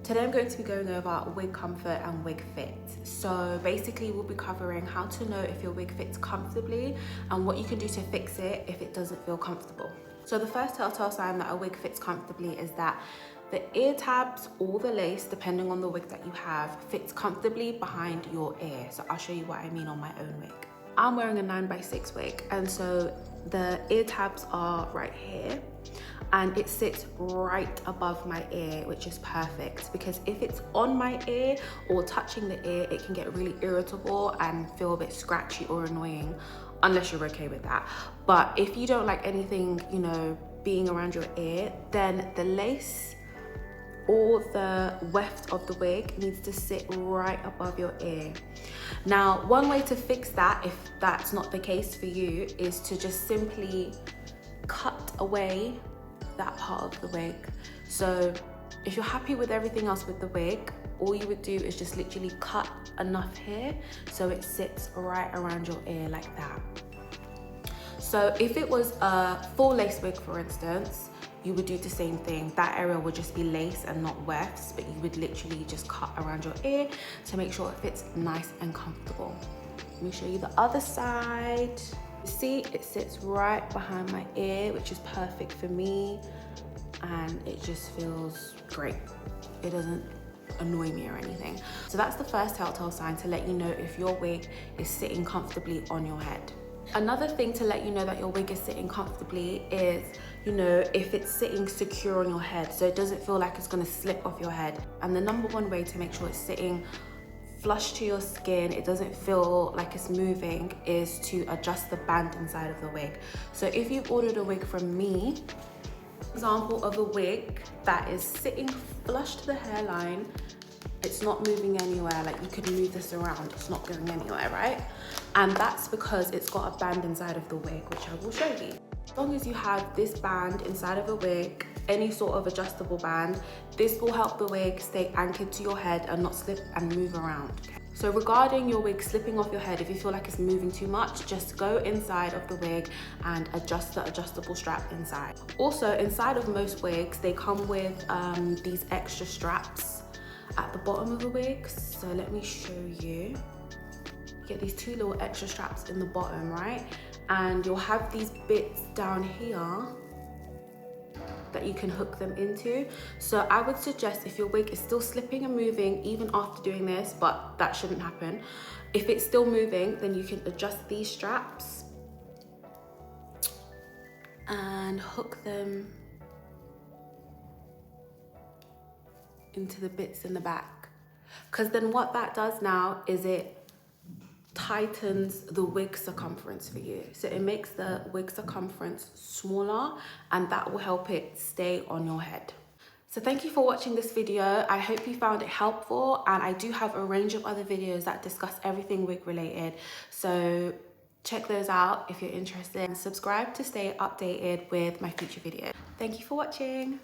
Today I'm going to be going over wig comfort and wig fit. So basically we'll be covering how to know if your wig fits comfortably and what you can do to fix it if it doesn't feel comfortable. So the first telltale sign that a wig fits comfortably is that the ear tabs or the lace, depending on the wig that you have, fits comfortably behind your ear. So I'll show you what I mean on my own wig. I'm wearing a 9x6 wig, and so the ear tabs are right here and it sits right above my ear, which is perfect, because if it's on my ear or touching the ear, it can get really irritable and feel a bit scratchy or annoying, unless you're okay with that. But if you don't like anything, you know, being around your ear, then the lace or the weft of the wig needs to sit right above your ear. Now, one way to fix that, if that's not the case for you, is to just simply cut away that part of the wig. So if you're happy with everything else with the wig, all you would do is just literally cut enough here so it sits right around your ear like that. So if it was a full lace wig, for instance, you would do the same thing. That area would just be lace and not wefts, but you would literally just cut around your ear to make sure it fits nice and comfortable. Let me show you the other side. See, it sits right behind my ear, which is perfect for me, and it just feels great. It doesn't annoy me or anything. So that's the first telltale sign to let you know if your wig is sitting comfortably on your head. Another thing to let you know that your wig is sitting comfortably is, you know, if it's sitting secure on your head, so it doesn't feel like it's gonna slip off your head. And the number one way to make sure it's sitting flush to your skin, it doesn't feel like it's moving, is to adjust the band inside of the wig. So if you've ordered a wig from me, example of a wig that is sitting flush to the hairline, it's not moving anywhere, like you could move this around, it's not going anywhere, right? And that's because it's got a band inside of the wig, which I will show you. As long as you have this band inside of a wig, any sort of adjustable band, this will help the wig stay anchored to your head and not slip and move around. Okay? So regarding your wig slipping off your head, if you feel like it's moving too much, just go inside of the wig and adjust the adjustable strap inside. Also, inside of most wigs, they come with these extra straps at the bottom of the wig. So let me show you. You get these two little extra straps in the bottom, right? And you'll have these bits down here that you can hook them into. So I would suggest, if your wig is still slipping and moving even after doing this, but that shouldn't happen, if it's still moving, then you can adjust these straps and hook them into the bits in the back. Because then what that does now is it tightens the wig circumference for you. So it makes the wig circumference smaller, and that will help it stay on your head. So thank you for watching this video. I hope you found it helpful, and I do have a range of other videos that discuss everything wig related. So check those out if you're interested, and subscribe to stay updated with my future videos. Thank you for watching.